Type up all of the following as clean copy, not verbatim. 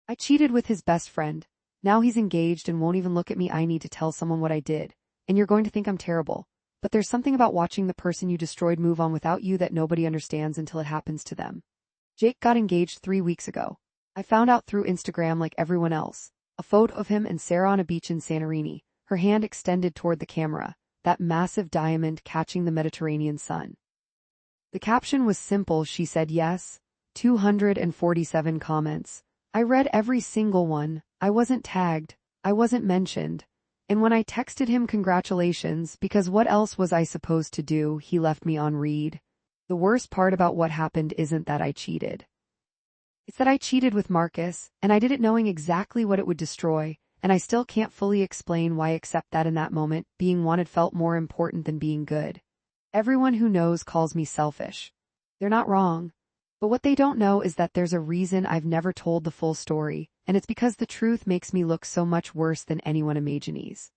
I cheated with his best friend. Now he's engaged and won't even look at me. I need to tell someone what I did. And you're going to think I'm terrible. But there's something about watching the person you destroyed move on without you that nobody understands until it happens to them. Jake got engaged 3 weeks ago. I found out through Instagram like everyone else. A photo of him and Sarah on a beach in Santorini, her hand extended toward the camera, that massive diamond catching the Mediterranean sun. The caption was simple. She said yes. 247 comments. I read every single one. I wasn't tagged. I wasn't mentioned. And when I texted him congratulations, because what else was I supposed to do, he left me on read. The worst part about what happened isn't that I cheated. It's that I cheated with Marcus, and I did it knowing exactly what it would destroy, and I still can't fully explain why except that in that moment, being wanted felt more important than being good. Everyone who knows calls me selfish. They're not wrong. But what they don't know is that there's a reason I've never told the full story, and it's because the truth makes me look so much worse than anyone imagines.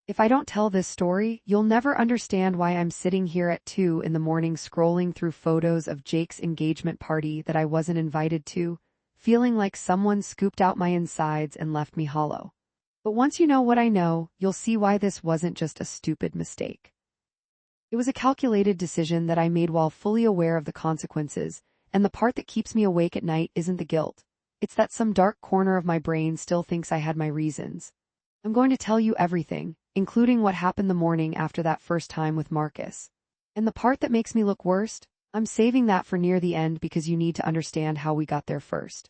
If I don't tell this story, you'll never understand why I'm sitting here at 2 in the morning scrolling through photos of Jake's engagement party that I wasn't invited to, feeling like someone scooped out my insides and left me hollow. But once you know what I know, you'll see why this wasn't just a stupid mistake. It was a calculated decision that I made while fully aware of the consequences, and the part that keeps me awake at night isn't the guilt. It's that some dark corner of my brain still thinks I had my reasons. I'm going to tell you everything, including what happened the morning after that first time with Marcus. And the part that makes me look worst, I'm saving that for near the end because you need to understand how we got there first.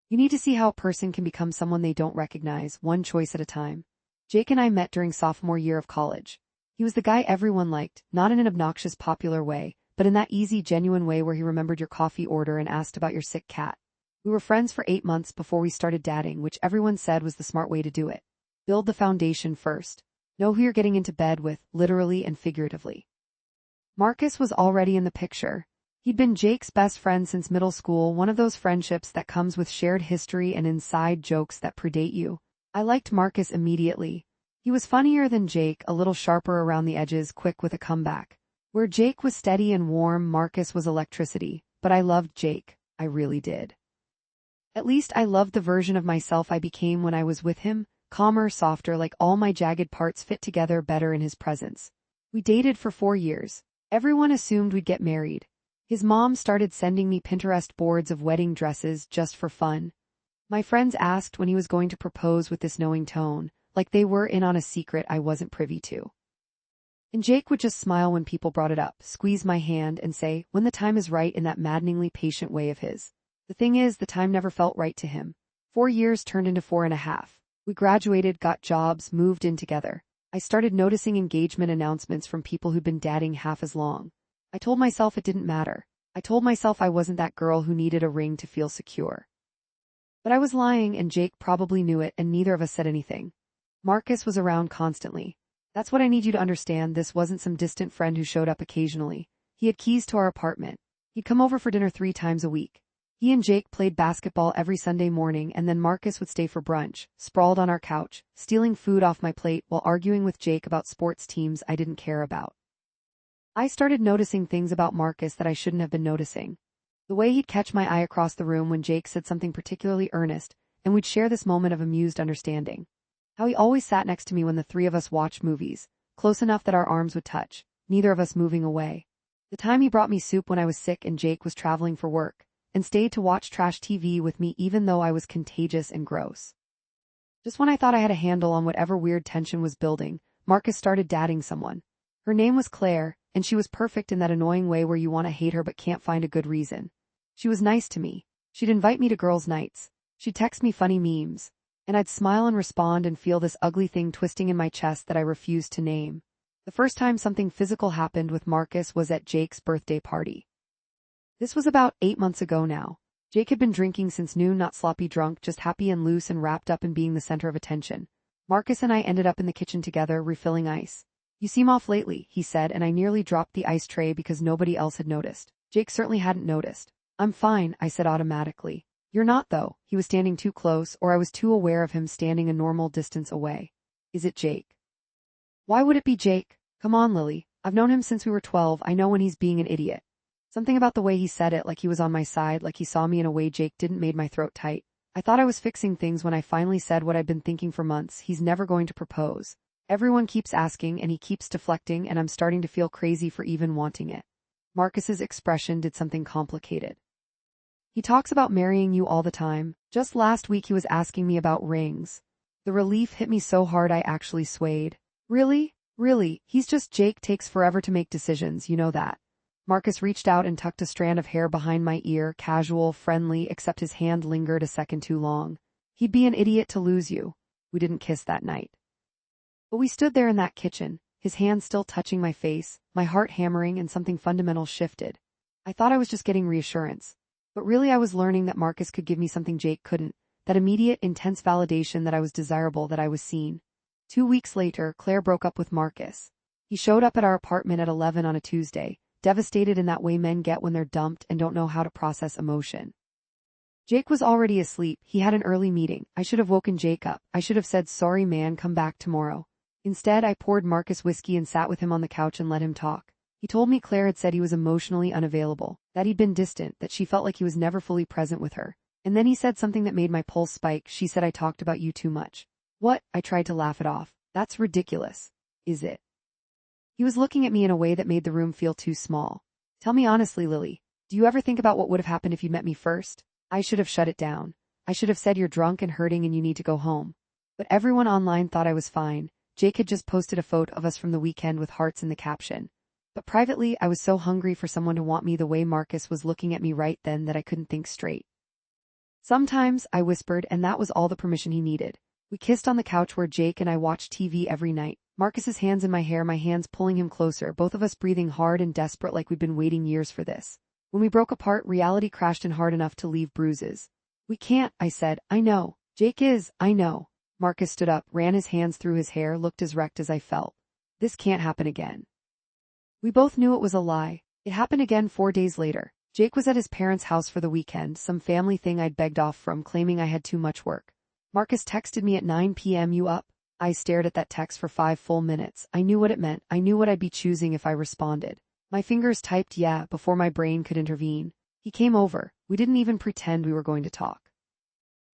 You need to see how a person can become someone they don't recognize, one choice at a time. Jake and I met during sophomore year of college. He was the guy everyone liked, not in an obnoxious popular way, but in that easy, genuine way where he remembered your coffee order and asked about your sick cat. We were friends for 8 months before we started dating, which everyone said was the smart way to do it. Build the foundation first. Know who you're getting into bed with, literally and figuratively. Marcus was already in the picture. He'd been Jake's best friend since middle school, one of those friendships that comes with shared history and inside jokes that predate you. I liked Marcus immediately. He was funnier than Jake, a little sharper around the edges, quick with a comeback. Where Jake was steady and warm, Marcus was electricity. But I loved Jake. I really did. At least I loved the version of myself I became when I was with him, calmer, softer, like all my jagged parts fit together better in his presence. We dated for 4 years. Everyone assumed we'd get married. His mom started sending me Pinterest boards of wedding dresses just for fun. My friends asked when he was going to propose with this knowing tone, like they were in on a secret I wasn't privy to. And Jake would just smile when people brought it up, squeeze my hand, and say, when the time is right, in that maddeningly patient way of his. The thing is, the time never felt right to him. 4 years turned into 4.5. We graduated, got jobs, moved in together. I started noticing engagement announcements from people who'd been dating half as long. I told myself it didn't matter. I told myself I wasn't that girl who needed a ring to feel secure. But I was lying, and Jake probably knew it, and neither of us said anything. Marcus was around constantly. That's what I need you to understand. This wasn't some distant friend who showed up occasionally. He had keys to our apartment. He'd come over for dinner 3 times a week. He and Jake played basketball every Sunday morning, and then Marcus would stay for brunch, sprawled on our couch, stealing food off my plate while arguing with Jake about sports teams I didn't care about. I started noticing things about Marcus that I shouldn't have been noticing. The way he'd catch my eye across the room when Jake said something particularly earnest, and we'd share this moment of amused understanding. How he always sat next to me when the 3 of us watched movies, close enough that our arms would touch, neither of us moving away. The time he brought me soup when I was sick and Jake was traveling for work, and stayed to watch trash TV with me even though I was contagious and gross. Just when I thought I had a handle on whatever weird tension was building, Marcus started dating someone. Her name was Claire, and she was perfect in that annoying way where you want to hate her but can't find a good reason. She was nice to me. She'd invite me to girls' nights. She'd text me funny memes. And I'd smile and respond and feel this ugly thing twisting in my chest that I refused to name. The first time something physical happened with Marcus was at Jake's birthday party. This was about 8 months ago now. Jake had been drinking since noon, not sloppy drunk, just happy and loose and wrapped up in being the center of attention. Marcus and I ended up in the kitchen together, refilling ice. You seem off lately, he said, and I nearly dropped the ice tray because nobody else had noticed. Jake certainly hadn't noticed. I'm fine, I said automatically. You're not, though. He was standing too close, or I was too aware of him standing a normal distance away. Is it Jake? Why would it be Jake? Come on, Lily. I've known him since we were 12. I know when he's being an idiot. Something about the way he said it, like he was on my side, like he saw me in a way Jake didn't, made my throat tight. I thought I was fixing things when I finally said what I'd been thinking for months: he's never going to propose. Everyone keeps asking and he keeps deflecting, and I'm starting to feel crazy for even wanting it. Marcus's expression did something complicated. He talks about marrying you all the time. Just last week he was asking me about rings. The relief hit me so hard I actually swayed. Really? Really? He's just Jake takes forever to make decisions, you know that. Marcus reached out and tucked a strand of hair behind my ear, casual, friendly, except his hand lingered a second too long. He'd be an idiot to lose you. We didn't kiss that night. But we stood there in that kitchen, his hand still touching my face, my heart hammering, and something fundamental shifted. I thought I was just getting reassurance. But really I was learning that Marcus could give me something Jake couldn't, that immediate, intense validation that I was desirable, that I was seen. 2 weeks later, Claire broke up with Marcus. He showed up at our apartment at 11 on a Tuesday, devastated in that way men get when they're dumped and don't know how to process emotion. Jake was already asleep. He had an early meeting. I should have woken Jake up. I should have said, "Sorry man, come back tomorrow." Instead, I poured Marcus whiskey and sat with him on the couch and let him talk. He told me Claire had said he was emotionally unavailable, that he'd been distant, that she felt like he was never fully present with her. And then he said something that made my pulse spike. She said I talked about you too much. What? I tried to laugh it off. That's ridiculous. Is it? He was looking at me in a way that made the room feel too small. Tell me honestly, Lily, do you ever think about what would have happened if you'd met me first? I should have shut it down. I should have said you're drunk and hurting and you need to go home. But everyone online thought I was fine. Jake had just posted a photo of us from the weekend with hearts in the caption. But privately, I was so hungry for someone to want me the way Marcus was looking at me right then that I couldn't think straight. Sometimes, I whispered, and that was all the permission he needed. We kissed on the couch where Jake and I watched TV every night. Marcus's hands in my hair, my hands pulling him closer, both of us breathing hard and desperate like we'd been waiting years for this. When we broke apart, reality crashed in hard enough to leave bruises. We can't, I said. I know. Jake is, I know. Marcus stood up, ran his hands through his hair, looked as wrecked as I felt. This can't happen again. We both knew it was a lie. It happened again 4 days later. Jake was at his parents' house for the weekend, some family thing I'd begged off from, claiming I had too much work. Marcus texted me at 9 p.m. "You up?" I stared at that text for 5 full minutes. I knew what it meant. I knew what I'd be choosing if I responded. My fingers typed "yeah" before my brain could intervene. He came over. We didn't even pretend we were going to talk.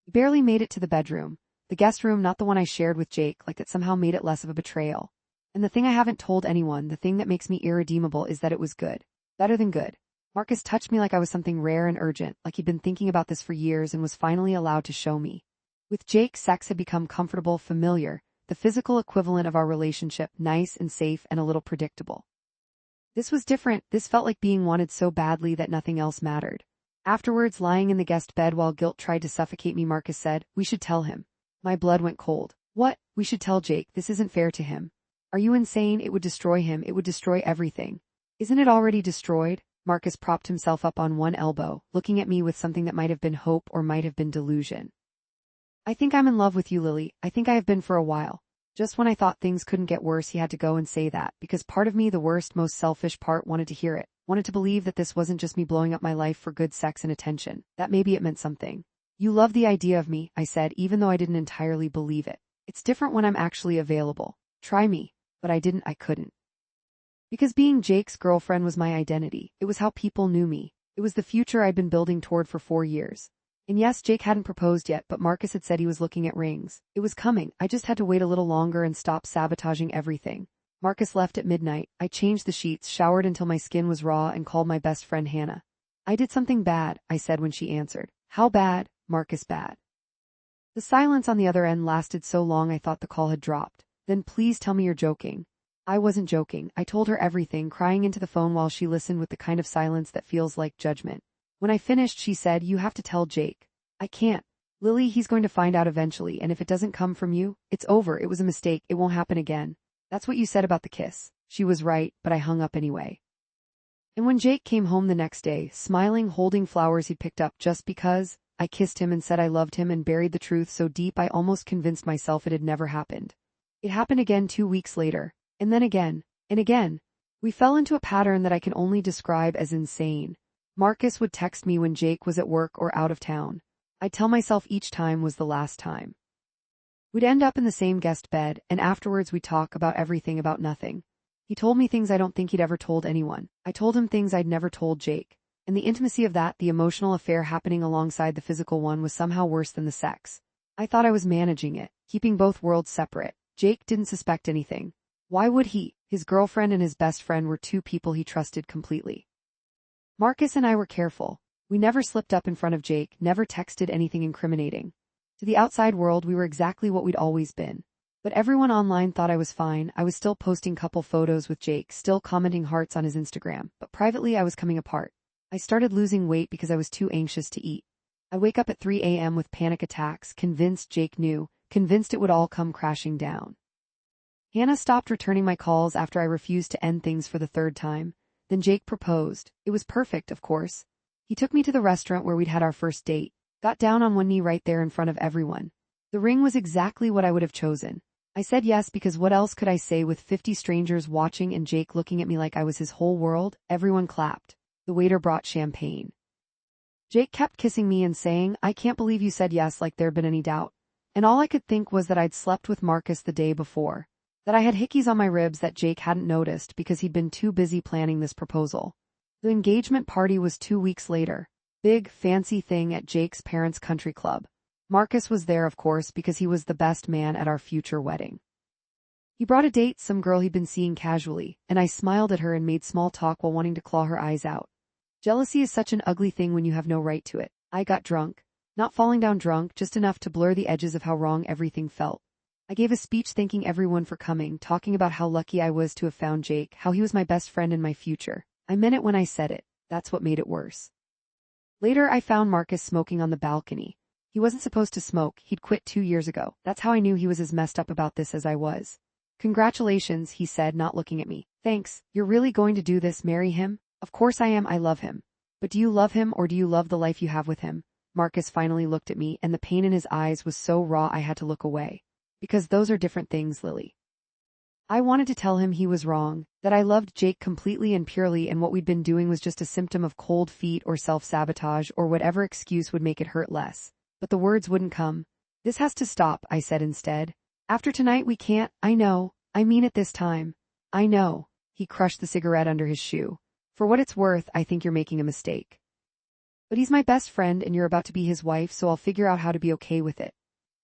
We barely made it to the bedroom. The guest room, not the one I shared with Jake, like that somehow made it less of a betrayal. And the thing I haven't told anyone, the thing that makes me irredeemable, is that it was good. Better than good. Marcus touched me like I was something rare and urgent, like he'd been thinking about this for years and was finally allowed to show me. With Jake, sex had become comfortable, familiar, the physical equivalent of our relationship, nice and safe and a little predictable. This was different. This felt like being wanted so badly that nothing else mattered. Afterwards, lying in the guest bed while guilt tried to suffocate me, Marcus said, "We should tell him." My blood went cold. What? We should tell Jake? This isn't fair to him. Are you insane? It would destroy him. It would destroy everything. Isn't it already destroyed? Marcus propped himself up on one elbow, looking at me with something that might have been hope or might have been delusion. I think I'm in love with you, Lily. I think I have been for a while. Just when I thought things couldn't get worse, he had to go and say that, because part of me, the worst, most selfish part, wanted to hear it, wanted to believe that this wasn't just me blowing up my life for good sex and attention, that maybe it meant something. You love the idea of me, I said, even though I didn't entirely believe it. It's different when I'm actually available. Try me. But I couldn't. Because being Jake's girlfriend was my identity. It was how people knew me. It was the future I'd been building toward for 4 years. And yes, Jake hadn't proposed yet, but Marcus had said he was looking at rings. It was coming. I just had to wait a little longer and stop sabotaging everything. Marcus left at midnight. I changed the sheets, showered until my skin was raw, and called my best friend Hannah. I did something bad, I said when she answered. How bad? Marcus, bad. The silence on the other end lasted so long I thought the call had dropped. Then please tell me you're joking. I wasn't joking. I told her everything, crying into the phone while she listened with the kind of silence that feels like judgment. When I finished, she said, "You have to tell Jake." I can't. Lily, he's going to find out eventually, and if it doesn't come from you, it's over. It was a mistake. It won't happen again. That's what you said about the kiss. She was right, but I hung up anyway. And when Jake came home the next day, smiling, holding flowers he'd picked up just because, I kissed him and said I loved him and buried the truth so deep I almost convinced myself it had never happened. It happened again 2 weeks later, and then again, and again. We fell into a pattern that I can only describe as insane. Marcus would text me when Jake was at work or out of town. I'd tell myself each time was the last time. We'd end up in the same guest bed, and afterwards we'd talk about everything about nothing. He told me things I don't think he'd ever told anyone. I told him things I'd never told Jake. And the intimacy of that, the emotional affair happening alongside the physical one, was somehow worse than the sex. I thought I was managing it, keeping both worlds separate. Jake didn't suspect anything. Why would he? His girlfriend and his best friend were two people he trusted completely. Marcus and I were careful. We never slipped up in front of Jake, never texted anything incriminating. To the outside world, we were exactly what we'd always been. But everyone online thought I was fine. I was still posting couple photos with Jake, still commenting hearts on his Instagram, but privately I was coming apart. I started losing weight because I was too anxious to eat. I wake up at 3 a.m. with panic attacks, convinced Jake knew, convinced it would all come crashing down. Hannah stopped returning my calls after I refused to end things for the third time. Then Jake proposed. It was perfect, of course. He took me to the restaurant where we'd had our first date, got down on one knee right there in front of everyone. The ring was exactly what I would have chosen. I said yes because what else could I say with 50 strangers watching and Jake looking at me like I was his whole world? Everyone clapped. The waiter brought champagne. Jake kept kissing me and saying, "I can't believe you said yes," like there'd been any doubt. And all I could think was that I'd slept with Marcus the day before, that I had hickeys on my ribs that Jake hadn't noticed because he'd been too busy planning this proposal. The engagement party was 2 weeks later. Big, fancy thing at Jake's parents' country club. Marcus was there, of course, because he was the best man at our future wedding. He brought a date, some girl he'd been seeing casually, and I smiled at her and made small talk while wanting to claw her eyes out. Jealousy is such an ugly thing when you have no right to it. I got drunk. Not falling down drunk, just enough to blur the edges of how wrong everything felt. I gave a speech thanking everyone for coming, talking about how lucky I was to have found Jake, how he was my best friend and my future. I meant it when I said it. That's what made it worse. Later, I found Marcus smoking on the balcony. He wasn't supposed to smoke. He'd quit 2 years ago. That's how I knew he was as messed up about this as I was. "Congratulations," he said, not looking at me. "Thanks. You're really going to do this, marry him?" "Of course I am. I love him." "But do you love him or do you love the life you have with him?" Marcus finally looked at me, and the pain in his eyes was so raw I had to look away. "Because those are different things, Lily." I wanted to tell him he was wrong, that I loved Jake completely and purely and what we'd been doing was just a symptom of cold feet or self-sabotage or whatever excuse would make it hurt less. But the words wouldn't come. "This has to stop," I said instead. "After tonight we can't." "I know. I mean it this time." "I know." He crushed the cigarette under his shoe. "For what it's worth, I think you're making a mistake. But he's my best friend and you're about to be his wife, so I'll figure out how to be okay with it."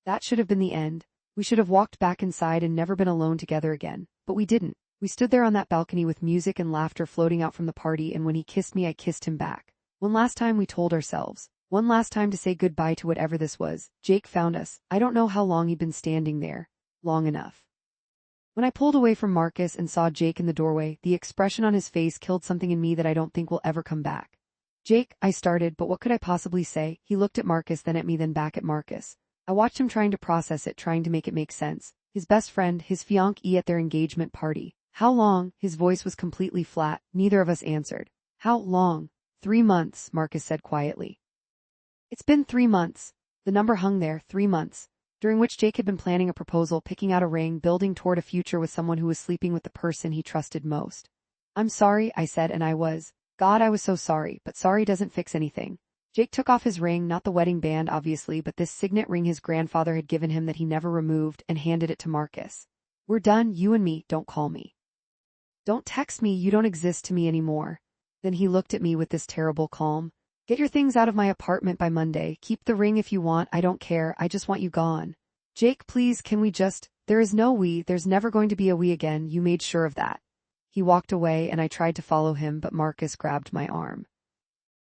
That should have been the end. We should have walked back inside and never been alone together again. But we didn't. We stood there on that balcony with music and laughter floating out from the party, and when he kissed me, I kissed him back. One last time we told ourselves. One last time to say goodbye to whatever this was. Jake found us. I don't know how long he'd been standing there. Long enough. When I pulled away from Marcus and saw Jake in the doorway, the expression on his face killed something in me that I don't think will ever come back. "Jake," I started, but what could I possibly say? He looked at Marcus, then at me, then back at Marcus. I watched him trying to process it, trying to make it make sense. His best friend, his fiancée at their engagement party. "How long?" His voice was completely flat. Neither of us answered. "How long?" 3 months, Marcus said quietly. "It's been 3 months. The number hung there, 3 months, during which Jake had been planning a proposal, picking out a ring, building toward a future with someone who was sleeping with the person he trusted most. "I'm sorry," I said, and I was. God, I was so sorry, but sorry doesn't fix anything. Jake took off his ring, not the wedding band, obviously, but this signet ring his grandfather had given him that he never removed, and handed it to Marcus. "We're done, you and me, don't call me. Don't text me, you don't exist to me anymore." Then he looked at me with this terrible calm. "Get your things out of my apartment by Monday. Keep the ring if you want, I don't care, I just want you gone." "Jake, please, can we just—" "There is no we, there's never going to be a we again, you made sure of that." He walked away and I tried to follow him, but Marcus grabbed my arm.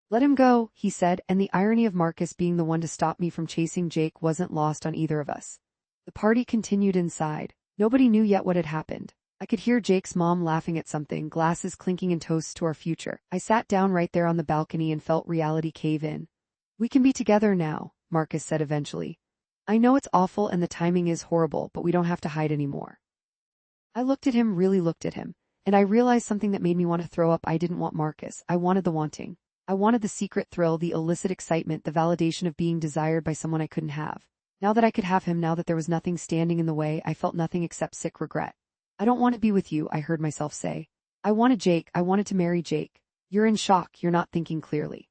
"Let him go," he said, and the irony of Marcus being the one to stop me from chasing Jake wasn't lost on either of us. The party continued inside. Nobody knew yet what had happened. I could hear Jake's mom laughing at something, glasses clinking and toasts to our future. I sat down right there on the balcony and felt reality cave in. "We can be together now," Marcus said eventually. "I know it's awful and the timing is horrible, but we don't have to hide anymore." I looked at him, really looked at him, and I realized something that made me want to throw up. I didn't want Marcus. I wanted the wanting. I wanted the secret thrill, the illicit excitement, the validation of being desired by someone I couldn't have. Now that I could have him, now that there was nothing standing in the way, I felt nothing except sick regret. "I don't want to be with you," I heard myself say. "I wanted Jake. I wanted to marry Jake." "You're in shock. You're not thinking clearly."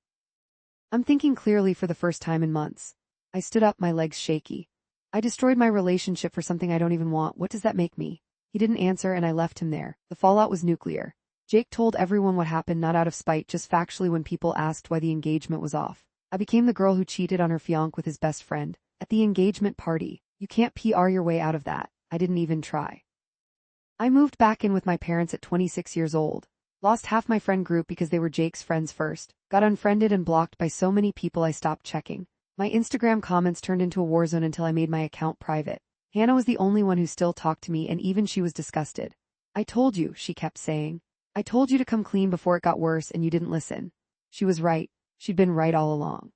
"I'm thinking clearly for the first time in months." I stood up, my legs shaky. "I destroyed my relationship for something I don't even want. What does that make me?" He didn't answer and I left him there. The fallout was nuclear. Jake told everyone what happened, not out of spite, just factually when people asked why the engagement was off. I became the girl who cheated on her fiancé with his best friend at the engagement party. You can't PR your way out of that. I didn't even try. I moved back in with my parents at 26 years old. Lost half my friend group because they were Jake's friends first. Got unfriended and blocked by so many people I stopped checking. My Instagram comments turned into a war zone until I made my account private. Hannah was the only one who still talked to me, and even she was disgusted. I told you, she kept saying. I told you to come clean before it got worse and you didn't listen. She was right. She'd been right all along.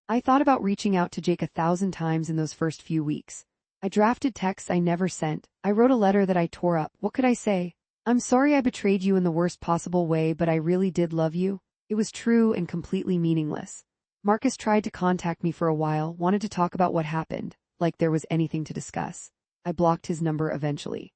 I thought about reaching out to Jake 1,000 times in those first few weeks. I drafted texts I never sent. I wrote a letter that I tore up. What could I say? I'm sorry I betrayed you in the worst possible way, but I really did love you. It was true and completely meaningless. Marcus tried to contact me for a while, wanted to talk about what happened, like there was anything to discuss. I blocked his number eventually.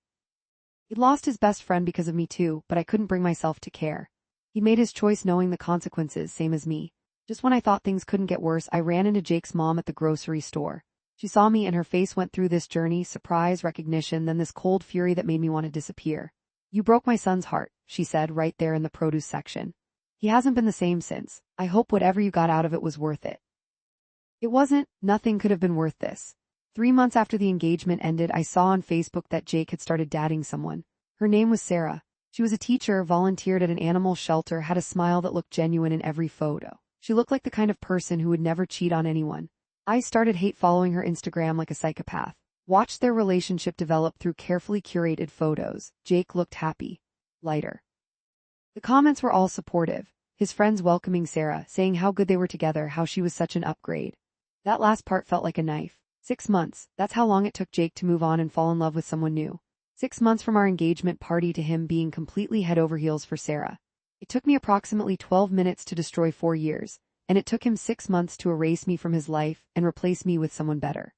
He'd lost his best friend because of me too, but I couldn't bring myself to care. He made his choice knowing the consequences, same as me. Just when I thought things couldn't get worse, I ran into Jake's mom at the grocery store. She saw me and her face went through this journey, surprise, recognition, then this cold fury that made me want to disappear. You broke my son's heart, she said right there in the produce section. He hasn't been the same since. I hope whatever you got out of it was worth it. It wasn't. Nothing could have been worth this. 3 months after the engagement ended, I saw on Facebook that Jake had started dating someone. Her name was Sarah. She was a teacher, volunteered at an animal shelter, had a smile that looked genuine in every photo. She looked like the kind of person who would never cheat on anyone. I started hate following her Instagram like a psychopath. Watched their relationship develop through carefully curated photos. Jake looked happy. Lighter. The comments were all supportive. His friends welcoming Sarah, saying how good they were together, how she was such an upgrade. That last part felt like a knife. 6 months, that's how long it took Jake to move on and fall in love with someone new. 6 months from our engagement party to him being completely head over heels for Sarah. It took me approximately 12 minutes to destroy 4 years, and it took him 6 months to erase me from his life and replace me with someone better.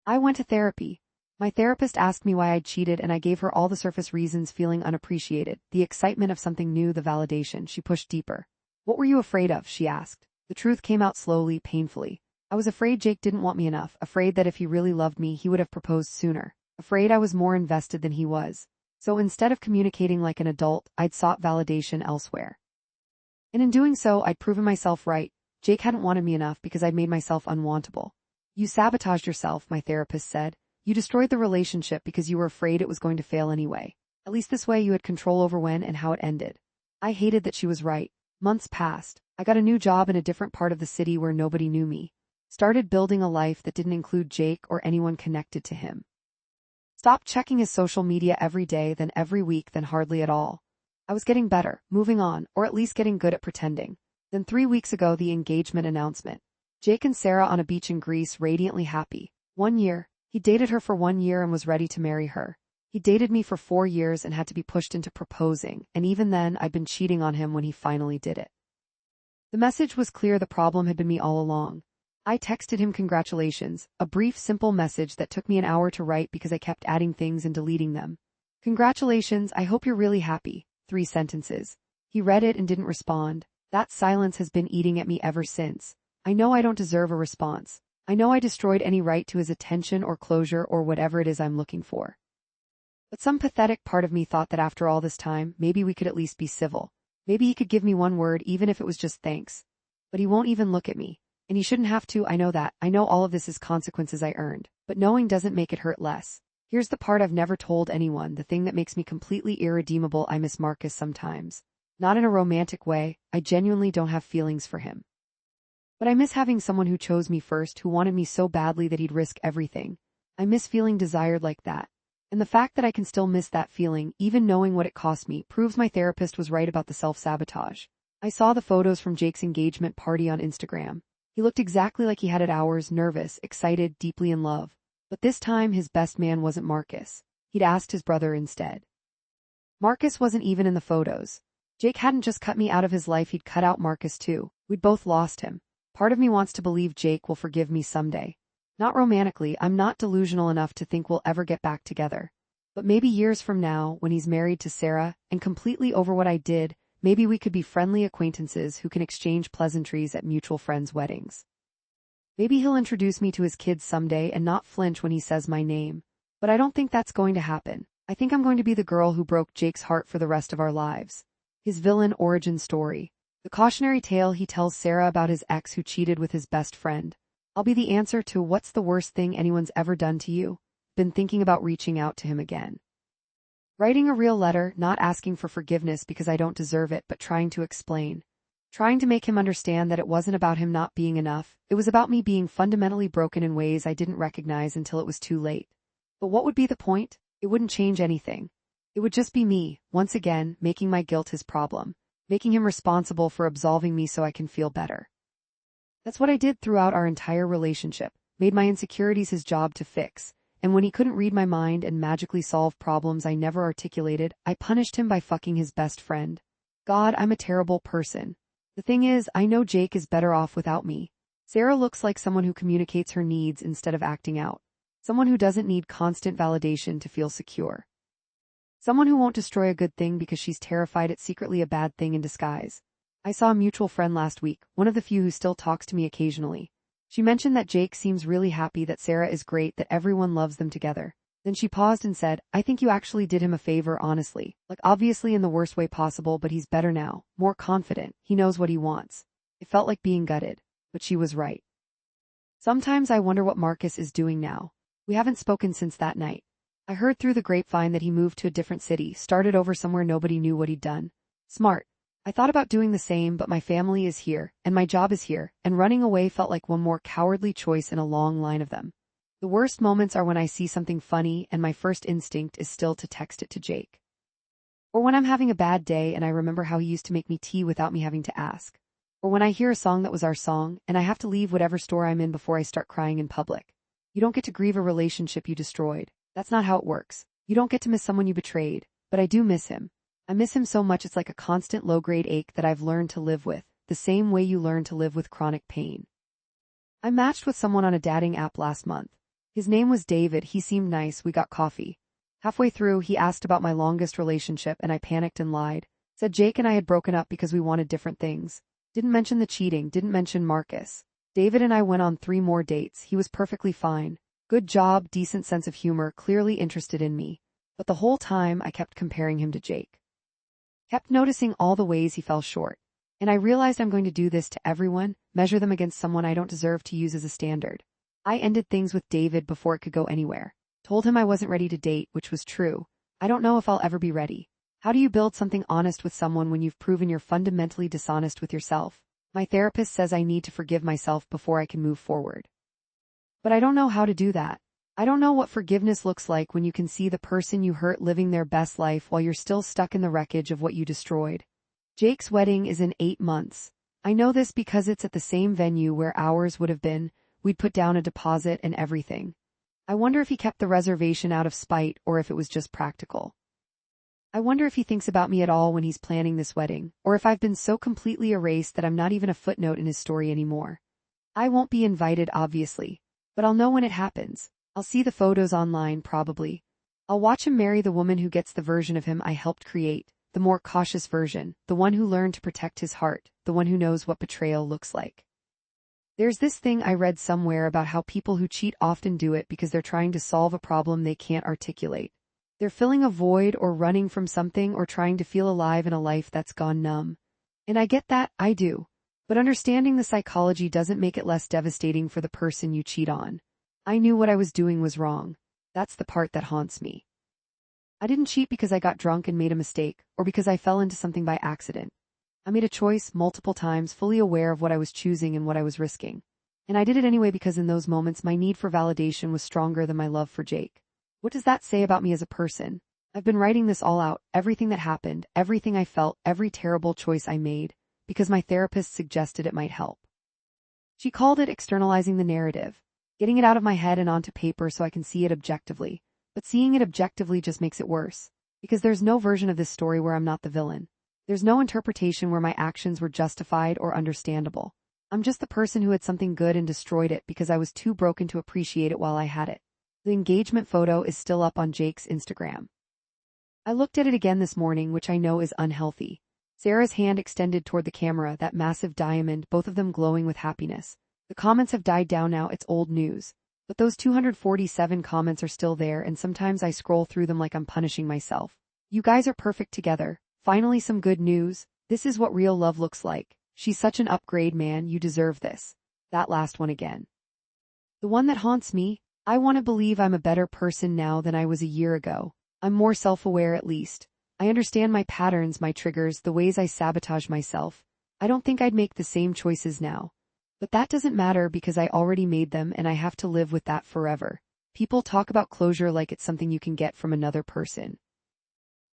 I went to therapy. My therapist asked me why I'd cheated, and I gave her all the surface reasons, feeling unappreciated, the excitement of something new, the validation. She pushed deeper. What were you afraid of? She asked. The truth came out slowly, painfully. I was afraid Jake didn't want me enough, afraid that if he really loved me, he would have proposed sooner, afraid I was more invested than he was. So instead of communicating like an adult, I'd sought validation elsewhere. And in doing so, I'd proven myself right. Jake hadn't wanted me enough because I'd made myself unwantable. You sabotaged yourself, my therapist said. You destroyed the relationship because you were afraid it was going to fail anyway. At least this way you had control over when and how it ended. I hated that she was right. Months passed. I got a new job in a different part of the city where nobody knew me. Started building a life that didn't include Jake or anyone connected to him. Stopped checking his social media every day, then every week, then hardly at all. I was getting better, moving on, or at least getting good at pretending. Then 3 weeks ago, the engagement announcement. Jake and Sarah on a beach in Greece, radiantly happy. 1 year. He dated her for 1 year and was ready to marry her. He dated me for 4 years and had to be pushed into proposing, and even then I'd been cheating on him when he finally did it. The message was clear, the problem had been me all along. I texted him congratulations, a brief simple message that took me an hour to write because I kept adding things and deleting them. Congratulations, I hope you're really happy. 3 sentences. He read it and didn't respond. That silence has been eating at me ever since. I know I don't deserve a response. I know I destroyed any right to his attention or closure or whatever it is I'm looking for. But some pathetic part of me thought that after all this time, maybe we could at least be civil. Maybe he could give me one word, even if it was just thanks. But he won't even look at me. And he shouldn't have to, I know that. I know all of this is consequences I earned. But knowing doesn't make it hurt less. Here's the part I've never told anyone, the thing that makes me completely irredeemable. I miss Marcus sometimes. Not in a romantic way, I genuinely don't have feelings for him. But I miss having someone who chose me first, who wanted me so badly that he'd risk everything. I miss feeling desired like that. And the fact that I can still miss that feeling, even knowing what it cost me, proves my therapist was right about the self-sabotage. I saw the photos from Jake's engagement party on Instagram. He looked exactly like he had at ours, nervous, excited, deeply in love. But this time his best man wasn't Marcus. He'd asked his brother instead. Marcus wasn't even in the photos. Jake hadn't just cut me out of his life, he'd cut out Marcus too. We'd both lost him. Part of me wants to believe Jake will forgive me someday. Not romantically, I'm not delusional enough to think we'll ever get back together. But maybe years from now, when he's married to Sarah, and completely over what I did, maybe we could be friendly acquaintances who can exchange pleasantries at mutual friends' weddings. Maybe he'll introduce me to his kids someday and not flinch when he says my name. But I don't think that's going to happen. I think I'm going to be the girl who broke Jake's heart for the rest of our lives. His villain origin story. The cautionary tale he tells Sarah about his ex who cheated with his best friend. I'll be the answer to what's the worst thing anyone's ever done to you. Been thinking about reaching out to him again. Writing a real letter, not asking for forgiveness because I don't deserve it, but trying to explain. Trying to make him understand that it wasn't about him not being enough, it was about me being fundamentally broken in ways I didn't recognize until it was too late. But what would be the point? It wouldn't change anything. It would just be me, once again, making my guilt his problem, making him responsible for absolving me so I can feel better. That's what I did throughout our entire relationship, made my insecurities his job to fix, and when he couldn't read my mind and magically solve problems I never articulated, I punished him by fucking his best friend. God, I'm a terrible person. The thing is, I know Jake is better off without me. Sarah looks like someone who communicates her needs instead of acting out. Someone who doesn't need constant validation to feel secure. Someone who won't destroy a good thing because she's terrified it's secretly a bad thing in disguise. I saw a mutual friend last week, one of the few who still talks to me occasionally. She mentioned that Jake seems really happy, that Sarah is great, that everyone loves them together. Then she paused and said, I think you actually did him a favor, honestly. Like, obviously in the worst way possible, but he's better now, more confident, he knows what he wants. It felt like being gutted, but she was right. Sometimes I wonder what Marcus is doing now. We haven't spoken since that night. I heard through the grapevine that he moved to a different city, started over somewhere nobody knew what he'd done. Smart. I thought about doing the same, but my family is here, and my job is here, and running away felt like one more cowardly choice in a long line of them. The worst moments are when I see something funny and my first instinct is still to text it to Jake. Or when I'm having a bad day and I remember how he used to make me tea without me having to ask. Or when I hear a song that was our song and I have to leave whatever store I'm in before I start crying in public. You don't get to grieve a relationship you destroyed. That's not how it works. You don't get to miss someone you betrayed, but I do miss him. I miss him so much it's like a constant low-grade ache that I've learned to live with, the same way you learn to live with chronic pain. I matched with someone on a dating app last month. His name was David, he seemed nice, we got coffee. Halfway through, he asked about my longest relationship and I panicked and lied. Said Jake and I had broken up because we wanted different things. Didn't mention the cheating, didn't mention Marcus. David and I went on 3 more dates, he was perfectly fine. Good job, decent sense of humor, clearly interested in me. But the whole time I kept comparing him to Jake. Kept noticing all the ways he fell short. And I realized I'm going to do this to everyone, measure them against someone I don't deserve to use as a standard. I ended things with David before it could go anywhere. Told him I wasn't ready to date, which was true. I don't know if I'll ever be ready. How do you build something honest with someone when you've proven you're fundamentally dishonest with yourself? My therapist says I need to forgive myself before I can move forward. But I don't know how to do that. I don't know what forgiveness looks like when you can see the person you hurt living their best life while you're still stuck in the wreckage of what you destroyed. Jake's wedding is in 8 months. I know this because it's at the same venue where ours would have been. We'd put down a deposit and everything. I wonder if he kept the reservation out of spite or if it was just practical. I wonder if he thinks about me at all when he's planning this wedding, or if I've been so completely erased that I'm not even a footnote in his story anymore. I won't be invited, obviously, but I'll know when it happens. I'll see the photos online, probably. I'll watch him marry the woman who gets the version of him I helped create, the more cautious version, the one who learned to protect his heart, the one who knows what betrayal looks like. There's this thing I read somewhere about how people who cheat often do it because they're trying to solve a problem they can't articulate. They're filling a void or running from something or trying to feel alive in a life that's gone numb. And I get that, I do. But understanding the psychology doesn't make it less devastating for the person you cheat on. I knew what I was doing was wrong. That's the part that haunts me. I didn't cheat because I got drunk and made a mistake, or because I fell into something by accident. I made a choice multiple times, fully aware of what I was choosing and what I was risking. And I did it anyway because in those moments my need for validation was stronger than my love for Jake. What does that say about me as a person? I've been writing this all out, everything that happened, everything I felt, every terrible choice I made, because my therapist suggested it might help. She called it externalizing the narrative. Getting it out of my head and onto paper so I can see it objectively. But seeing it objectively just makes it worse. Because there's no version of this story where I'm not the villain. There's no interpretation where my actions were justified or understandable. I'm just the person who had something good and destroyed it because I was too broken to appreciate it while I had it. The engagement photo is still up on Jake's Instagram. I looked at it again this morning, which I know is unhealthy. Sarah's hand extended toward the camera, that massive diamond, both of them glowing with happiness. The comments have died down now, it's old news. But those 247 comments are still there, and sometimes I scroll through them like I'm punishing myself. You guys are perfect together. Finally some good news. This is what real love looks like. She's such an upgrade, man, you deserve this. That last one again. The one that haunts me. I want to believe I'm a better person now than I was a year ago. I'm more self-aware at least. I understand my patterns, my triggers, the ways I sabotage myself. I don't think I'd make the same choices now. But that doesn't matter because I already made them and I have to live with that forever. People talk about closure like it's something you can get from another person.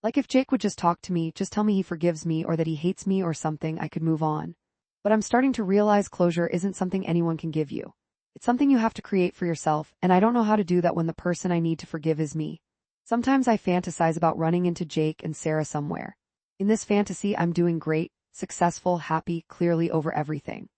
Like if Jake would just talk to me, just tell me he forgives me or that he hates me or something, I could move on. But I'm starting to realize closure isn't something anyone can give you. It's something you have to create for yourself, and I don't know how to do that when the person I need to forgive is me. Sometimes I fantasize about running into Jake and Sarah somewhere. In this fantasy, I'm doing great, successful, happy, clearly over everything.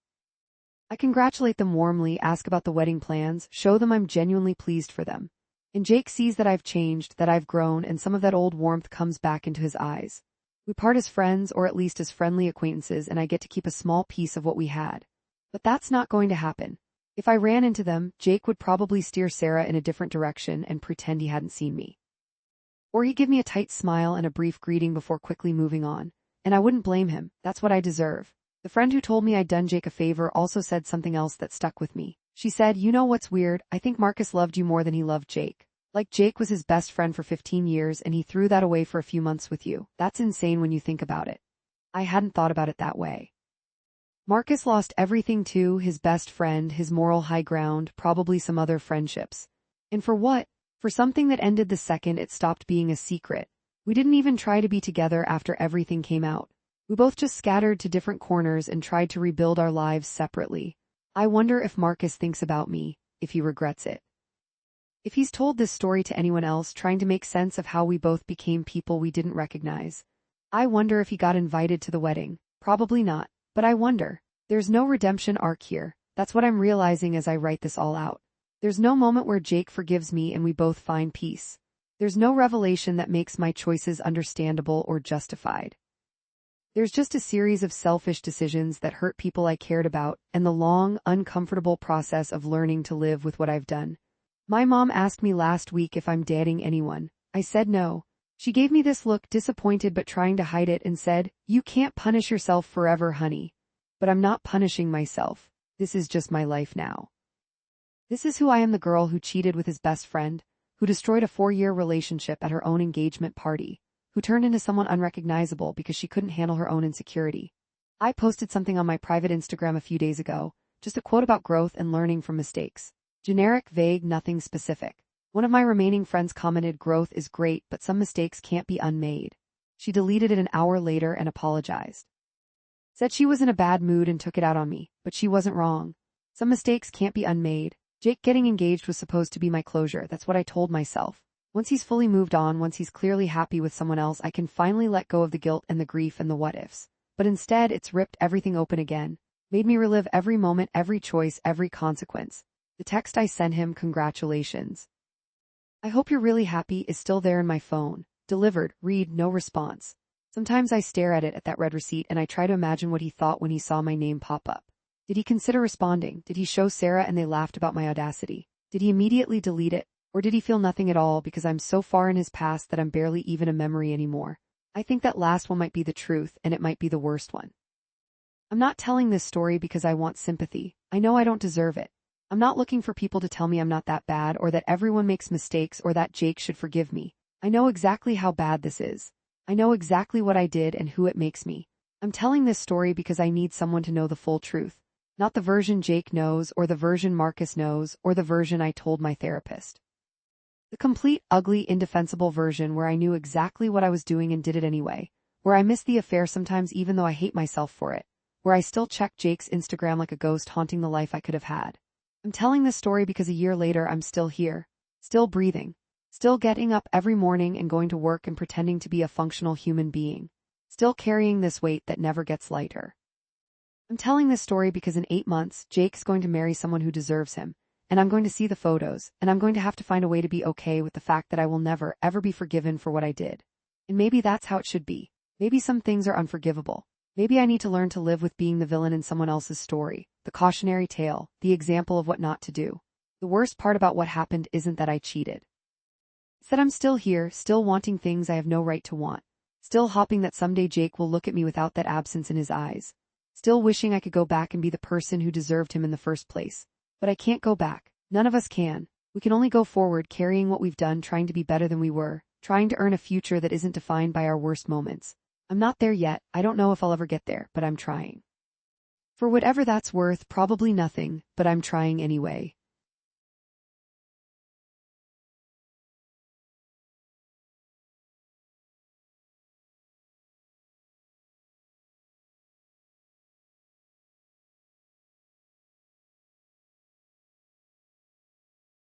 I congratulate them warmly, ask about the wedding plans, show them I'm genuinely pleased for them. And Jake sees that I've changed, that I've grown, and some of that old warmth comes back into his eyes. We part as friends, or at least as friendly acquaintances, and I get to keep a small piece of what we had. But that's not going to happen. If I ran into them, Jake would probably steer Sarah in a different direction and pretend he hadn't seen me. Or he'd give me a tight smile and a brief greeting before quickly moving on. And I wouldn't blame him, that's what I deserve. The friend who told me I'd done Jake a favor also said something else that stuck with me. She said, you know what's weird, I think Marcus loved you more than he loved Jake. Like Jake was his best friend for 15 years and he threw that away for a few months with you. That's insane when you think about it. I hadn't thought about it that way. Marcus lost everything too, his best friend, his moral high ground, probably some other friendships. And for what? For something that ended the second it stopped being a secret. We didn't even try to be together after everything came out. We both just scattered to different corners and tried to rebuild our lives separately. I wonder if Marcus thinks about me, if he regrets it. If he's told this story to anyone else trying to make sense of how we both became people we didn't recognize. I wonder if he got invited to the wedding. Probably not, but I wonder. There's no redemption arc here. That's what I'm realizing as I write this all out. There's no moment where Jake forgives me and we both find peace. There's no revelation that makes my choices understandable or justified. There's just a series of selfish decisions that hurt people I cared about and the long, uncomfortable process of learning to live with what I've done. My mom asked me last week if I'm dating anyone. I said no. She gave me this look, disappointed but trying to hide it, and said, you can't punish yourself forever, honey. But I'm not punishing myself. This is just my life now. This is who I am, the girl who cheated with his best friend, who destroyed a 4-year relationship at her own engagement party, who turned into someone unrecognizable because she couldn't handle her own insecurity. I posted something on my private Instagram a few days ago, just a quote about growth and learning from mistakes. Generic, vague, nothing specific. One of my remaining friends commented, growth is great, but some mistakes can't be unmade. She deleted it an hour later and apologized. Said she was in a bad mood and took it out on me, but she wasn't wrong. Some mistakes can't be unmade. Jake getting engaged was supposed to be my closure, that's what I told myself. Once he's fully moved on, once he's clearly happy with someone else, I can finally let go of the guilt and the grief and the what-ifs. But instead, it's ripped everything open again. Made me relive every moment, every choice, every consequence. The text I sent him, congratulations. I hope you're really happy, is still there in my phone. Delivered, read, no response. Sometimes I stare at it, at that red receipt, and I try to imagine what he thought when he saw my name pop up. Did he consider responding? Did he show Sarah and they laughed about my audacity? Did he immediately delete it? Or did he feel nothing at all because I'm so far in his past that I'm barely even a memory anymore? I think that last one might be the truth, and it might be the worst one. I'm not telling this story because I want sympathy. I know I don't deserve it. I'm not looking for people to tell me I'm not that bad or that everyone makes mistakes or that Jake should forgive me. I know exactly how bad this is. I know exactly what I did and who it makes me. I'm telling this story because I need someone to know the full truth. Not the version Jake knows or the version Marcus knows or the version I told my therapist. The complete, ugly, indefensible version where I knew exactly what I was doing and did it anyway. Where I miss the affair sometimes even though I hate myself for it. Where I still check Jake's Instagram like a ghost haunting the life I could have had. I'm telling this story because a year later I'm still here. Still breathing. Still getting up every morning and going to work and pretending to be a functional human being. Still carrying this weight that never gets lighter. I'm telling this story because in 8 months, Jake's going to marry someone who deserves him. And I'm going to see the photos, and I'm going to have to find a way to be okay with the fact that I will never, ever be forgiven for what I did. And maybe that's how it should be. Maybe some things are unforgivable. Maybe I need to learn to live with being the villain in someone else's story, the cautionary tale, the example of what not to do. The worst part about what happened isn't that I cheated. It's that I'm still here, still wanting things I have no right to want. Still hoping that someday Jake will look at me without that absence in his eyes. Still wishing I could go back and be the person who deserved him in the first place. But I can't go back. None of us can. We can only go forward carrying what we've done, trying to be better than we were, trying to earn a future that isn't defined by our worst moments. I'm not there yet. I don't know if I'll ever get there, but I'm trying. For whatever that's worth, probably nothing, but I'm trying anyway.